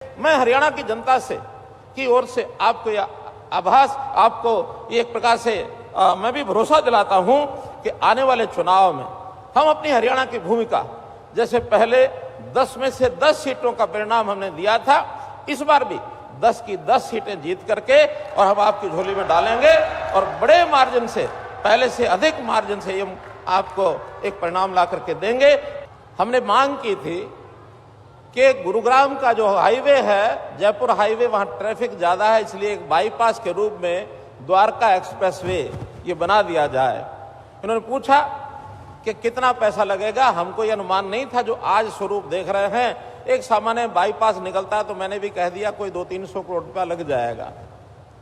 मैं हरियाणा की जनता से की ओर से आपको यह आभास, आपको एक प्रकार से मैं भी भरोसा दिलाता हूं कि आने वाले चुनाव में हम अपनी हरियाणा की भूमिका, जैसे पहले 10 में से 10 सीटों का परिणाम हमने दिया था, इस बार भी 10 की 10 सीटें जीत करके और हम आपकी झोली में डालेंगे और बड़े मार्जिन से, पहले से अधिक मार्जिन से हम आपको एक परिणाम ला करके देंगे। हमने मांग की थी कि गुरुग्राम का जो हाईवे है, जयपुर हाईवे, वहां ट्रैफिक ज्यादा है, इसलिए एक बाईपास के रूप में द्वारका एक्सप्रेसवे ये बना दिया जाए। इन्होंने पूछा कि कितना पैसा लगेगा, हमको ये अनुमान नहीं था जो आज स्वरूप देख रहे हैं। एक सामान्य बाईपास निकलता है तो मैंने भी कह दिया कोई 200-300 करोड़ रुपया लग जाएगा।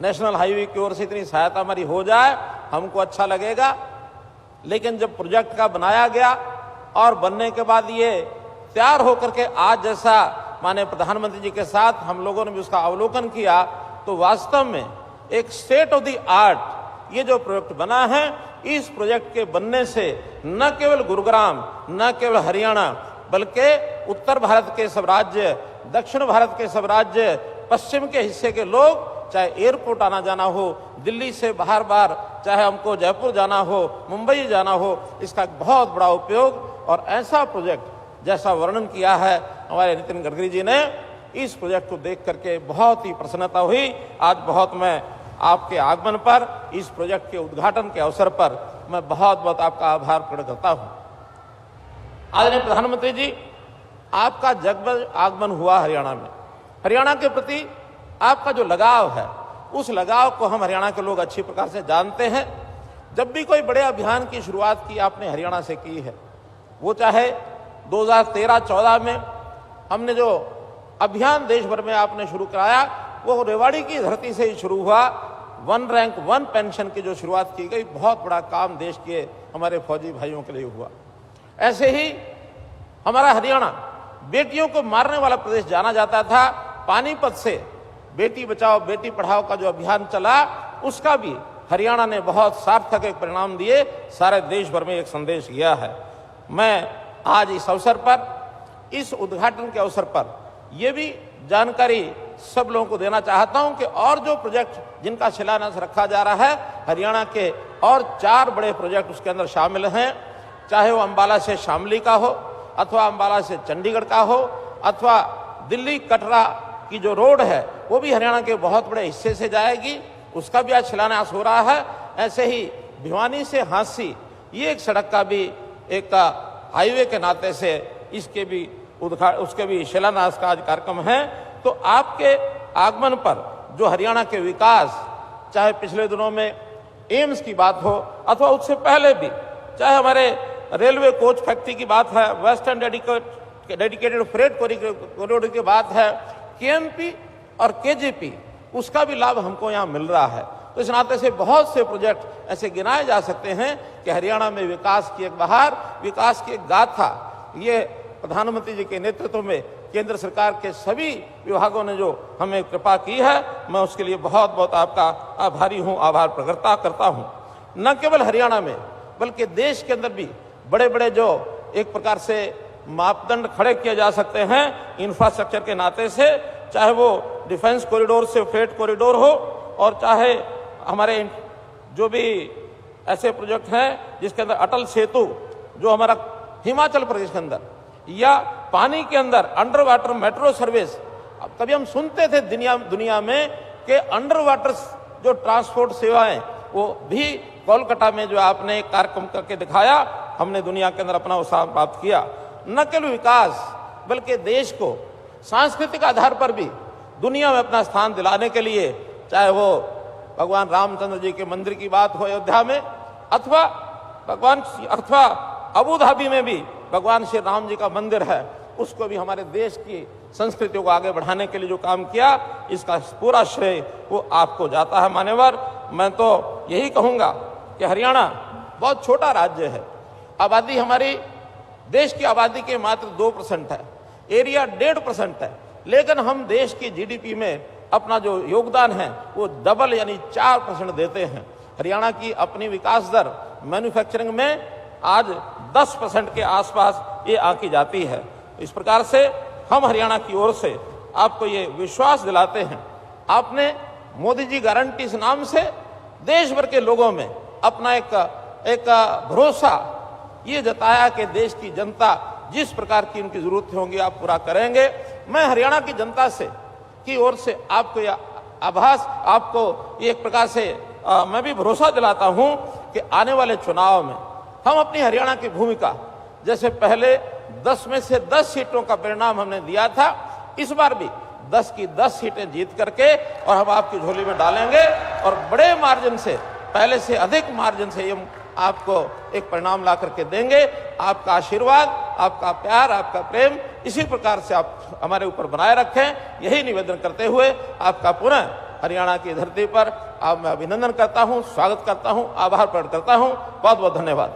नेशनल हाईवे की ओर से इतनी सहायता हमारी हो जाए हमको अच्छा लगेगा। लेकिन जब प्रोजेक्ट का बनाया गया और बनने के बाद ये तैयार होकर के आज जैसा माननीय प्रधानमंत्री जी के साथ हम लोगों ने भी उसका अवलोकन किया, तो वास्तव में एक स्टेट ऑफ द आर्ट ये जो प्रोजेक्ट बना है, इस प्रोजेक्ट के बनने से न केवल गुरुग्राम, न केवल हरियाणा, बल्कि उत्तर भारत के सब राज्य, दक्षिण भारत के सब राज्य, पश्चिम के हिस्से के लोग, चाहे एयरपोर्ट आना जाना हो, दिल्ली से बार बार चाहे हमको जयपुर जाना हो, मुंबई जाना हो, इसका एक बहुत बड़ा उपयोग। और ऐसा प्रोजेक्ट जैसा वर्णन किया है हमारे नितिन गडकरी जी ने, इस प्रोजेक्ट को देख करके बहुत ही प्रसन्नता हुई। आज बहुत मैं आपके आगमन पर, इस प्रोजेक्ट के उद्घाटन के अवसर पर मैं बहुत बहुत आपका आभार प्रकट करता हूं। आदरणीय प्रधानमंत्री जी, आपका जगमग आगमन हुआ हरियाणा में। हरियाणा के प्रति आपका जो लगाव है, उस लगाव को हम हरियाणा के लोग अच्छी प्रकार से जानते हैं। जब भी कोई बड़े अभियान की शुरुआत की आपने हरियाणा से की है, वो चाहे 2013-14 में हमने जो अभियान देश भर में आपने शुरू कराया, वो रेवाड़ी की धरती से ही शुरू हुआ। 1 रैंक 1 पेंशन की जो शुरुआत की गई, बहुत बड़ा काम देश के हमारे फौजी भाइयों के लिए हुआ। ऐसे ही हमारा हरियाणा बेटियों को मारने वाला प्रदेश जाना जाता था। पानीपत से बेटी बचाओ बेटी पढ़ाओ का जो अभियान चला, उसका भी हरियाणा ने बहुत सार्थक एक परिणाम दिए, सारे देश भर में एक संदेश गया है। मैं आज इस अवसर पर, इस उद्घाटन के अवसर पर यह भी जानकारी सब लोगों को देना चाहता हूं कि और जो प्रोजेक्ट जिनका शिलान्यास रखा जा रहा है, हरियाणा के और 4 बड़े प्रोजेक्ट उसके अंदर शामिल हैं। चाहे वो अंबाला से शामली का हो, अथवा अंबाला से चंडीगढ़ का हो, अथवा दिल्ली कटरा की जो रोड है वो भी हरियाणा के बहुत बड़े हिस्से से जाएगी, उसका भी आज शिलान्यास हो रहा है। ऐसे ही भिवानी से हांसी, ये एक सड़क का भी एक हाईवे के नाते से उसके भी शिलान्यास का आज कार्यक्रम है। तो आपके आगमन पर जो हरियाणा के विकास, चाहे पिछले दिनों में एम्स की बात हो, अथवा उससे पहले भी, चाहे हमारे रेलवे कोच फैक्ट्री की बात है, वेस्टर्न डेडिकेटेड फ्रेट कॉरिडोर की बात है, केएमपी और केजीपी, उसका भी लाभ हमको यहाँ मिल रहा है। तो इस नाते से बहुत से प्रोजेक्ट ऐसे गिनाए जा सकते हैं कि हरियाणा में विकास की एक बहार, विकास की एक गाथा, ये प्रधानमंत्री जी के नेतृत्व में केंद्र सरकार के सभी विभागों ने जो हमें कृपा की है, मैं उसके लिए बहुत बहुत आपका आभारी हूँ, आभार प्रकट करता हूँ। न केवल हरियाणा में बल्कि देश के अंदर भी बड़े बड़े जो एक प्रकार से मापदंड खड़े किए जा सकते हैं इंफ्रास्ट्रक्चर के नाते से, चाहे वो डिफेंस कॉरिडोर से फ्रेट कॉरिडोर हो, और चाहे हमारे जो भी ऐसे प्रोजेक्ट हैं जिसके अंदर अटल सेतु जो हमारा हिमाचल प्रदेश के अंदर, या पानी के अंदर अंडर वाटर मेट्रो सर्विस। अब कभी हम सुनते थे दुनिया में कि अंडर वाटर जो ट्रांसपोर्ट सेवाएं, वो भी कोलकाता में जो आपने एक कार्यक्रम करके दिखाया, हमने दुनिया के अंदर अपना उत्साह प्राप्त किया। न केवल विकास बल्कि देश को सांस्कृतिक आधार पर भी दुनिया में अपना स्थान दिलाने के लिए, चाहे वो भगवान रामचंद्र जी के मंदिर की बात हो अयोध्या में, अथवा अबू धाबी में भी भगवान श्री राम जी का मंदिर है, उसको भी हमारे देश की संस्कृति को आगे बढ़ाने के लिए जो काम किया, इसका पूरा श्रेय वो आपको जाता है मान्यवर। मैं तो यही कहूँगा कि हरियाणा बहुत छोटा राज्य है, आबादी हमारी देश की आबादी के मात्र 2% है, एरिया 1.5% है, लेकिन हम देश की जीडीपी में अपना जो योगदान है वो डबल यानी 4% देते हैं। हरियाणा की अपनी विकास दर मैन्युफैक्चरिंग में आज 10% के आसपास ये आंकी जाती है। इस प्रकार से हम हरियाणा की ओर से आपको ये विश्वास दिलाते हैं। आपने मोदी जी गारंटी इस नाम से देश भर के लोगों में अपना एक भरोसा ये जताया कि देश की जनता जिस प्रकार की उनकी जरूरतें होंगी आप पूरा करेंगे। मैं हरियाणा की जनता से की ओर से आपको यह आभास, आपको एक प्रकार से मैं भी भरोसा दिलाता हूं कि आने वाले चुनाव में हम अपनी हरियाणा की भूमिका, जैसे पहले 10 में से 10 सीटों का परिणाम हमने दिया था, इस बार भी 10 की 10 सीटें जीत करके और हम आपकी झोली में डालेंगे और बड़े मार्जिन से, पहले से अधिक मार्जिन से हम आपको एक परिणाम ला करके देंगे। आपका आशीर्वाद, आपका प्यार, आपका प्रेम इसी प्रकार से आप हमारे ऊपर बनाए रखें, यही निवेदन करते हुए आपका पुनः हरियाणा की धरती पर मैं अभिनंदन करता हूं, स्वागत करता हूं, आभार प्रकट करता हूं। बहुत बहुत धन्यवाद।